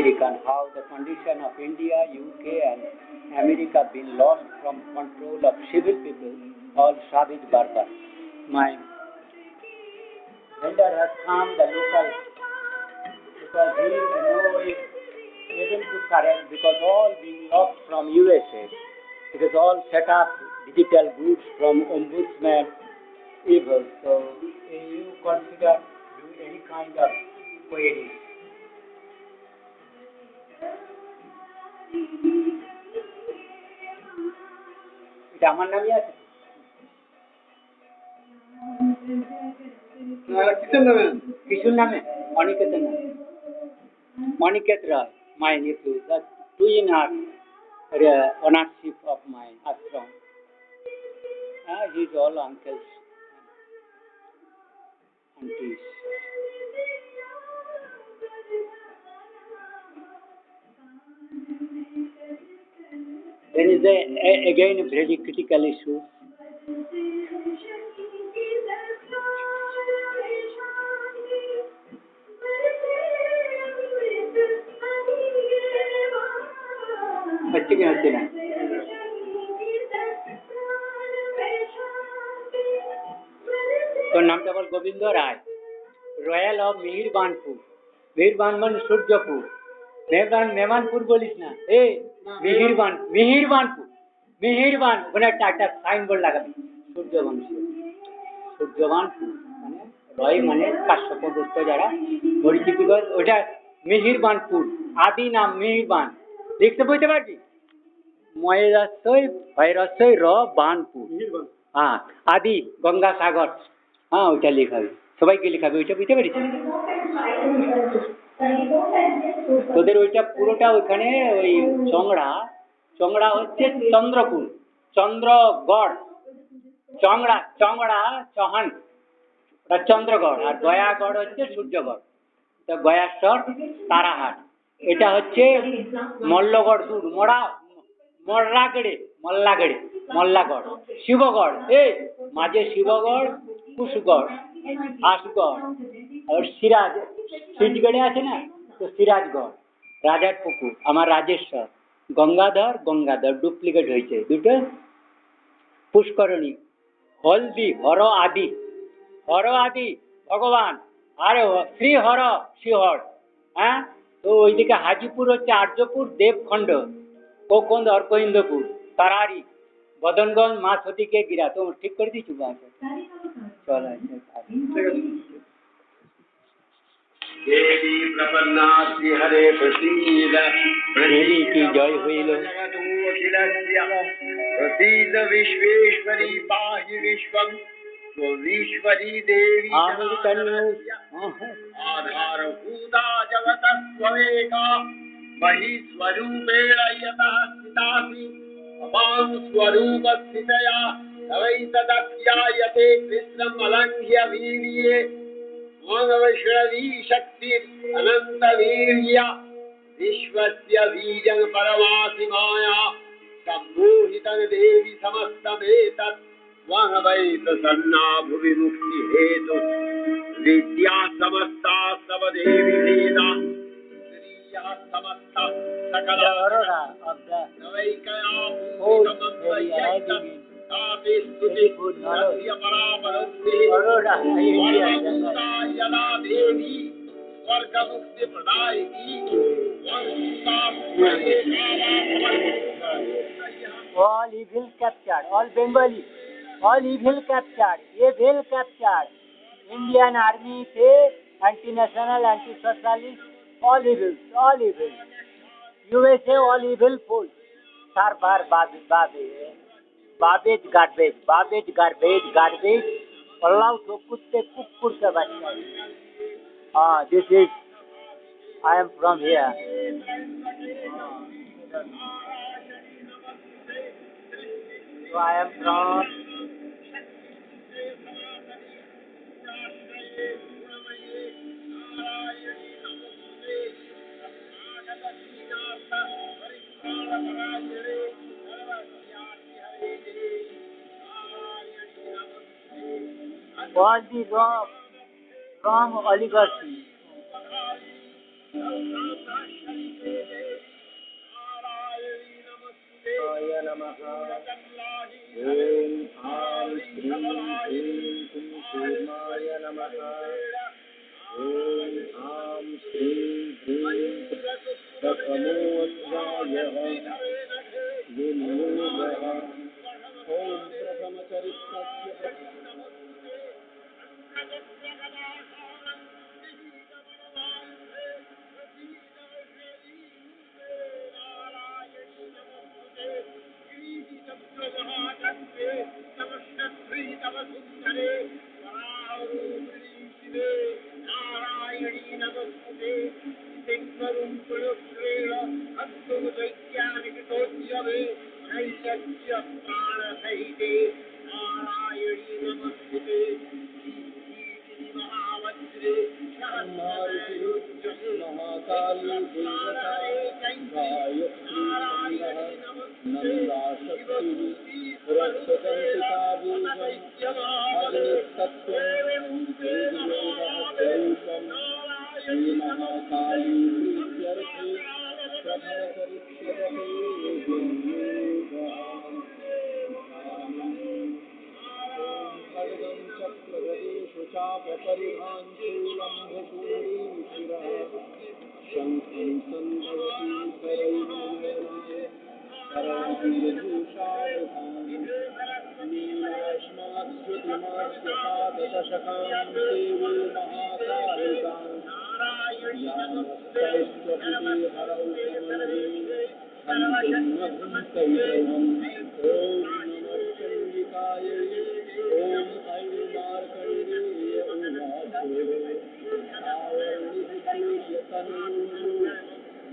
American, how the condition of India, UK and America been lost from control of civil people, all savage barbar. My elder has come, the local, because he is able to correct, because all being lost from USA, it is all set up digital goods from ombudsman evil. So you consider do any kind of query. এটা আমার নামই আছে কিশোর নামে অনিকেতের নামে অনিকেত রায় my nephew, the twin are ownership of my ashram. He's all uncles, aunties. There is again a very critical issue. बच्चे के हंसते ना तो नामটা বল গোবিন্দ রায় royal of মেহেরবানপুর মেহেরবানপুর Suryapur মেহমানপুর বলিস না মেহেরবানপুর ওখানে একটা সাইনবোর্ড লাগাবি সূর্যবানপুর মানে রয় মানে কাশ্যপদস্থ যারা পরিচিতি ওটা মেহেরবানপুর আদি নাম মেহেরবান লিখতে বুঝতে পারছি ময়েরস্বই ভৈরস্বই র বানপুর হ্যাঁ আদি গঙ্গাসাগর হ্যাঁ ওইটা লেখাবে সবাইকে লেখাবে ওইটা বুঝতে পারিস তোদের ওইটা পুরোটা ওইখানে ওই চংড়া হচ্ছে চন্দ্রপুর চন্দ্রগড় চংড়া চহান চন্দ্রগড় আর গয়াগড় হচ্ছে সূর্যগড় গয়াশ্বর তারাহাট এটা হচ্ছে মল্লগড় দূর মল্লাগড় শিবগড় মাঝে শিবগড় কুশগড় আশগড় আর সিরাজগড়ে আছে না তো সিরাজগড় রাজার পুকুর আমার রাজেশ্বর গঙ্গাধর ডুপ্লিকেট হয়েছে দুটো পুষ্করণী হলদি হর আদি ভগবান আরে শ্রীহর শিহর হ্যাঁ তো ওইদিকে হাজিপুর হচ্ছে আর্যপুর দেবখণ্ড কোকন্দ অর্কইন্দ্রপুর তারারি বদনগঞ্জ মা সতীকে গিরা তো ঠিক করে দিচ্ছি চল देवी प्रपन्ना श्री हरे प्रसीद देवी की जय हुई प्रसीद विश्वेश्वरी पाहि विश्वम स्वईश्वरी देवी आधारभूता जगत स्वमेका मही स्वरूपेण यतः स्थितासि अपां स्वरूप स्थितया तवैतदप्यायते कृष्णम् अलङ्घ्य वीर्ये मानवश्रवी शक्ति अनंत वीर्य विश्वस्य बीजं परमासि माया सम्मोहितं देवी समस्तमेतत् वहवैत सन्ना भुवि मुक्ति हेतु विद्या समस्ता सब देवी वेदा श्रियः समस्त सकला नवैकया भूमिकमन्त्रयैतत् तापि स्तुति सत्य परापरस्ति यदा देवी स्वर्ग मुक्ति प्रदायिकी all evil captured all Bengali all evil captured Indian army थे anti-national anti-socialist all evil USA all evil full सार garbage allow to kutte kukkur ka bachcha this is I am from here so I am from all the wrong oligarchy नमः। ओम आं श्रीं ह्रीं क्लीं कूर्माय नमः। ओम आं श्रीं ह्रीं प्रथमोऽध्यायः विनियोगः। ओम प्रथमचरित्रस्य नारायणी नमस्ते वैज्ञानिकोद्यमे नैषध्य प्राणसहिते नारायणी नमस्ते महावज्रे महाकाली देवता गायत्री नन्दाशक्तिः रक्षदंसिका बीजम् अग्निस्तत्त्वं वेदयोगः स्वरूपम् श्रीमहाकाली प्रीत्यर्थे प्रथमचरिष्यते खड्गं चक्रगदेषु चापपरिभाञ्चूलं भूषूरीं शिरः शङ्खं सन्धवतीं करैर्भूषावृतां नीलाश्माश्रुतिमास्यपाददशकां सेवे महाकालिकां यामस्तैश्चपिते हरौ कमले हन्तिं मधुं ॐ नमः चण्डिकायै। ओम ऐं मार्कण्डेय उवाच आवरणिसूर्यतनूषु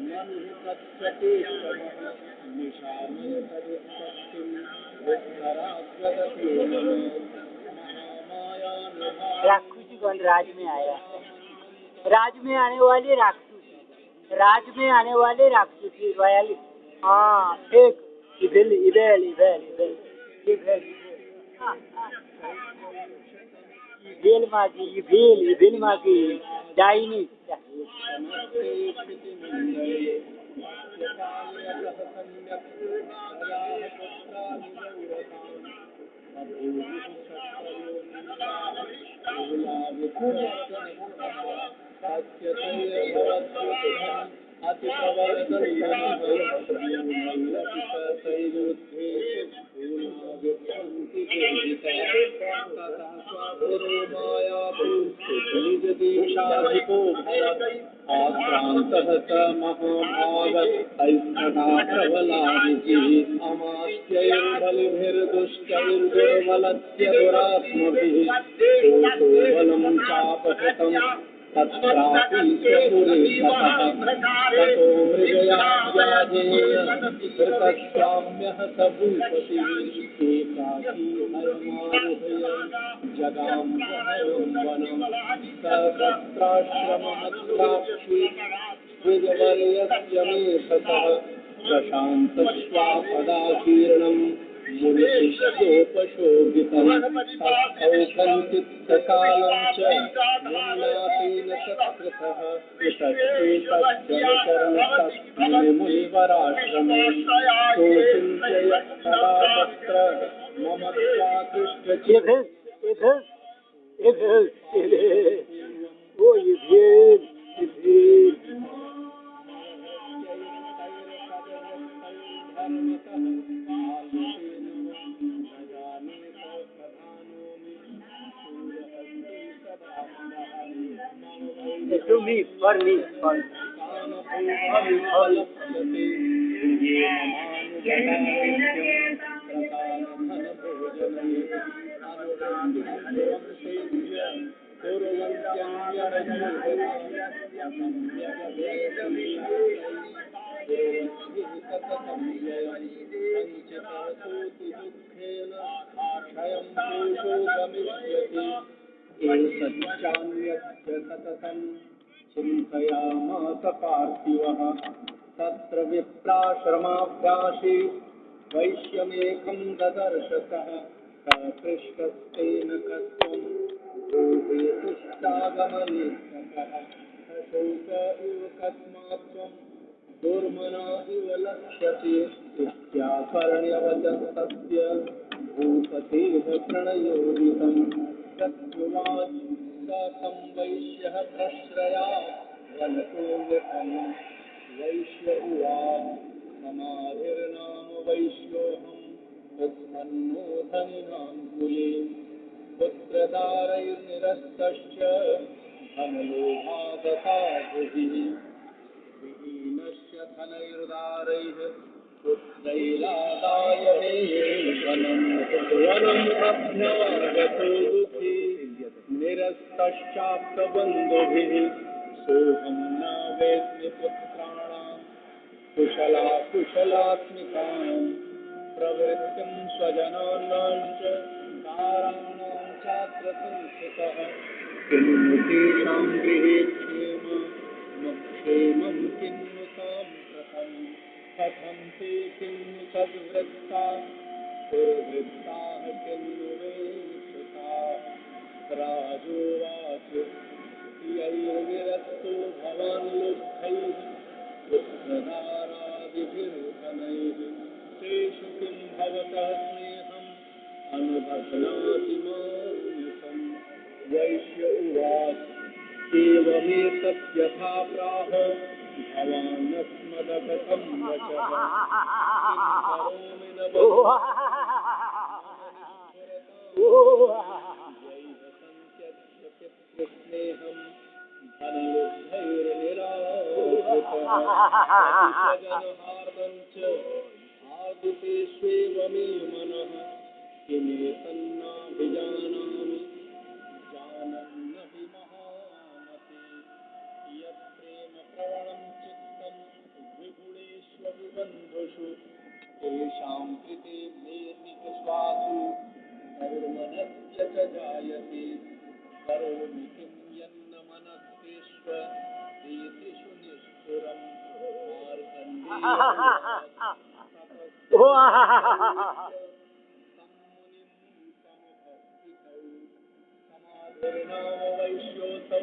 मनुः तच्चकेशवः निशामय तदित्सक्तिं विस्तराग्रगते महामाया राक्षसीगण राज में आया है। राज में आने वाले राक्षसी, राज में आने वाले राक्षसी रॉयल। हाँ एक eval eval eval eval eval eval मागी इवेल मागी डाइनी आक्रान्तः स महाभाग ऐस्तथा प्रबलादितिः अमास्त्यैर्बलिभिर्दुष्टैर्दुर्बलस्य दुरात्मभिः कोशो बलं चापहृतं तत्रापि स्वपुरे ततः ततो मृगयाव्याजेन धृतस्वाम्यः स भूपतिः एकाकी अयमारुह्य जगाम वनं स तत्राश्रममत्राक्षि द्विजवर्यस्य मेधसः प्रशान्तश्वापदाकीर्णम् मुनिशिष्योपशोभितं तस्थौकञ्चित्तकालं च मुनिनाथेन सत्कृतः मुनिवराश्रमे सोचिन्त्य तदा तत्र मम चाकृष्टचित् oh evil to me, for me, for me. चिन्तयामास पार्थिवः तत्र विप्राश्रमाभ्यासे वैश्यमेकं ददर्शसः पृष्ठस्तेन कत्वं भूतेतुश्चागमने शोक इव कस्मात् त्वं दुर्मना इव लक्ष्यते इत्याकर्ण्यवचस्तस्य भूपतेः प्रणयोदितं तत्युवाच स तं वैश्यः प्रश्रया वनतो नृपं वैश्य उवाच समाधिर्नाम वैश्योऽहम् उत्पन्नो धनिनां कुले पुत्रदारैर्निरस्तश्च धनलोभादसाधुभिः विहीनस्य धनैर्दारैः पुत्रैरादाय मे वनम् अभ्यागतो दुःखी निरस्तश्चाप्तबन्धुभिः सोऽहं न वेत्मि पुत्राणां कुशलात्मिकाम् प्रवृत्तिं स्वजनानाञ्च दाराणां चात्र संस्थितः किन्नु तेषां गृहे क्षेमं किन्नु साम्प्रतं कथं ते किन्नु सद्वृत्ता दुर्वृत्ताः किन्नु वेश्रुताः राजोवाच यैर्विरक्तो भवान् लुब्धैः पुत्रधारादिभिर्धनैः तेषु किं भवतः स्नेहम् अनुबध्नाति मारुषम् वैश्य उवाच एवमेतद्यथा प्राह भवानस्मदगतं वचः किं करोमि न पितृस्नेहम् धनलुब्धैर्निराकृतः आदितेष्वेव मे मनः किमेतन्नाभिजानामि जानन्नपि महामते यत् प्रेम प्रवणं चित्तं विगुणेष्वपि बन्धुषु तेषां कृते निर्निकषासु धर्मनस्य च जायते करोमि किं यन्न मनस्तेष्वेतेषु निष्ठुरम् समाधिर्नाम वैश्योऽसौ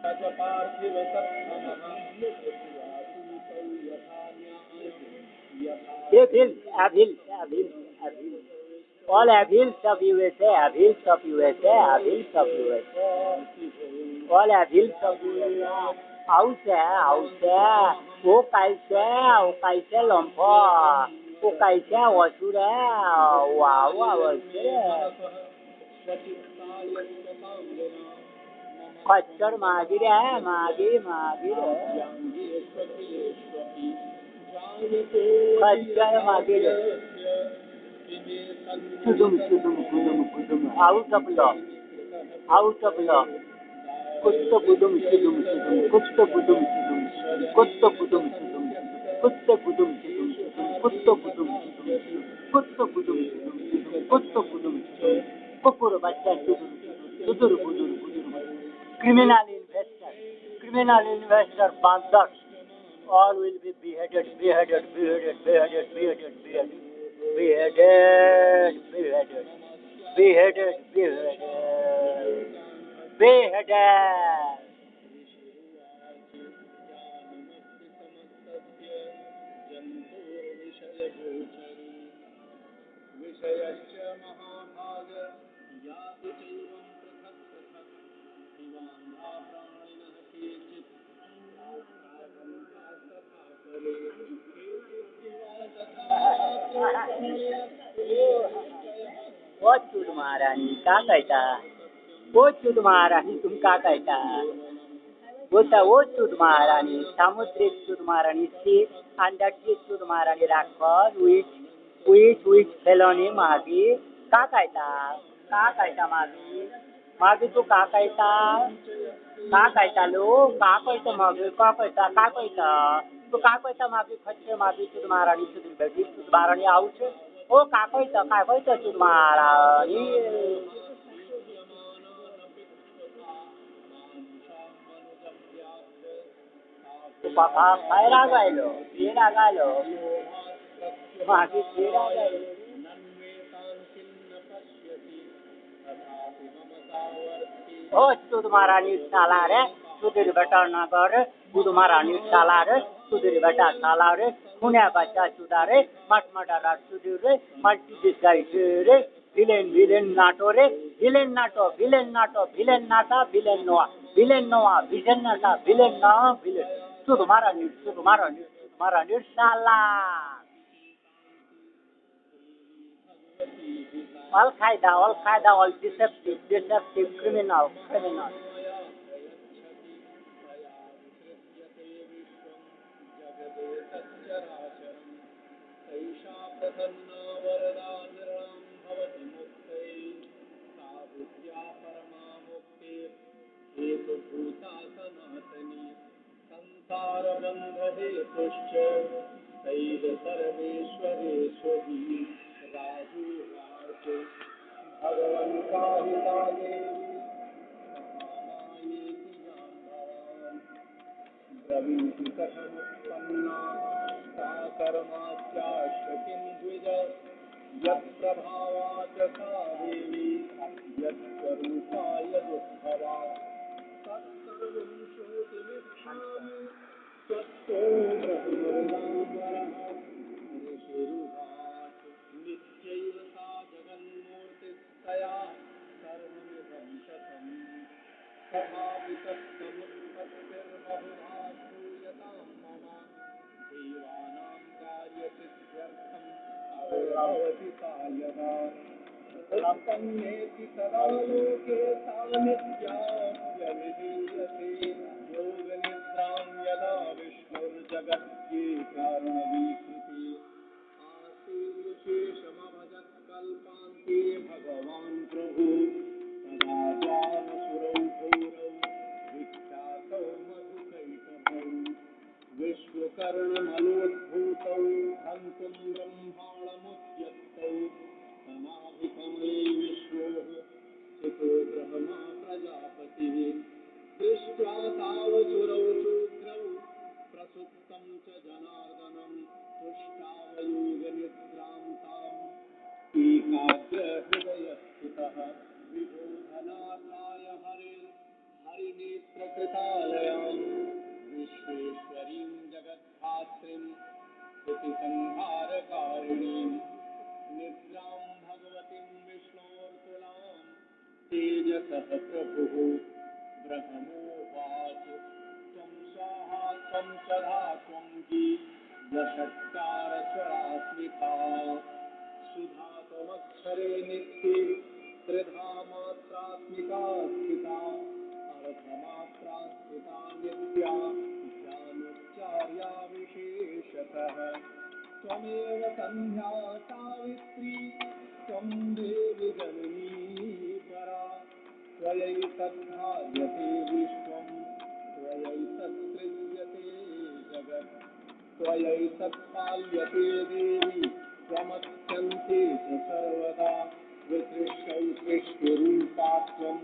स च पार्थिव सत्तमः वासूतौ यथा न्यायं All avils of USA, avils of USA, avils of USA. All avils of USA. Hausa, o kaise lompo, o kaise wasura, wow, खच्चर मागिर है, मागिर खच्चर मागिर Kudum, out of law, Kutta Budum, Kutta Budum, Kutta Budum, Kutta Budum, Kutta Budum, Kutta Budum, Kutta Budum, Kupur Bacha, Sudur Budur, criminal investor, Bandak, all will be beheaded. विषयश्च महाभाग याति चैवं पृथक् दिवान्धा प्राणिनः केचित् ओ चुद महारानी का कहता, ओ चुद महारानी तुम का कहता, बोलता ओ चुद महारानी, सामुद्रिक चुद महारानी, सी अंडरची चुद महारानी राखर, which felony मागी का कहता मागी तू का कहता लो का कहता मागी का कहता तू का कहता मागी खच्चे मागी चुद महारानी चुद बेटी चुद महारानी आऊ छे ओ का कहता चुद महारानी तू पापा फैरा गायलो मागी फेरा गायलो ओ चुद महारानी साला रे चुद बेटा ना कर चुद महारानी साला रे सुधीर बेटा साला रे खुनिया बच्चा चुदा रे मटमटा रात सुधीर रे मल्टी दिस गाई रे villain villain nato re villain nato villain nato villain nata villain noa villain nata villain na villain tu तुम्हारा नीट साला all all deceptive criminal ऐषा प्रसन्ना वरदा निर्णां भवति मुक्तये सा बुद्ध्या परमा मुक्तिर् हेतुभूता सनातनी संसारबन्धहेतुश्च तैव सर्वेश्वरेश्वरी राजुवाच भगवन् काहिता देवी महामायेति जाम्बवान् ब्रवीति कथमुत्पन्ना सा कर्मास्याश्च किं द्विज यत्प्रभावात् सा देवी यत्स्वरूपा यदुद्भवा तत्सर्वं श्रोतुमिच्छामि त्वत्तो ब्रह्मवरः ऋषिरुवाच नित्यैव सा जगन्मूर्तिस्तया सर्वमिदं शतम् तथापि तत्समुत्पत्तिर्बहुधा श्रूयतां मम देवानां कार्यसिद्ध्यर्थम् अविर्भवति सा यदा उत्पन्नेति तदा लोके सा नित्याऽप्यविधीयते योगनिद्रां यदा विष्णुर्जगत्ये कारणवीकृते आसीर्विशेषमभजत्कल्पान्ते भगवान् प्रभु तदा ज्ञानसुरौ घोरौ विख्यातौ मधुकैटभौ विश्वकर्णमनोद्भूतौ हन्तुं ब्रह्माणमुद्यतौ समाधिकमले विश्वोः स्थितो ब्रह्मा प्रजापतिः दृष्ट्वा तावसुरौ शूद्रौ प्रसुप्तं च जनार्दनं तुष्टावयोगनिद्रां ताम् एकाग्रहृदयस्थितः विबोधनाथाय हरिनेत्रकृतालयाम् विश्वेश्वरीं जगद्धात्रीं स्तुतिसंहारकारिणीं निद्रां भगवतीं विष्णोर्तुलां तेजसः प्रभुः ब्रह्मोवाच त्वं स्वाहा त्वं सदा त्वं हि दशत्कारस्वरास्मिता सुधा त्वमक्षरे नित्ये त्रिधा मात्रात्मिका स्थिता अर्धमात्रा स्थिता नित्या ज्ञानोच्चार्या विशेषतः त्वमेव सन्ध्या सावित्री त्वं देवि जननी परा त्वयैतद्धार्यते विश्वं त्वयैतत्सृज्यते जगत् त्वयैतत्पाल्यते देवी त्वमत्यन्ते च सर्वदा वितृष्टौ सृष्टिरूपा त्वं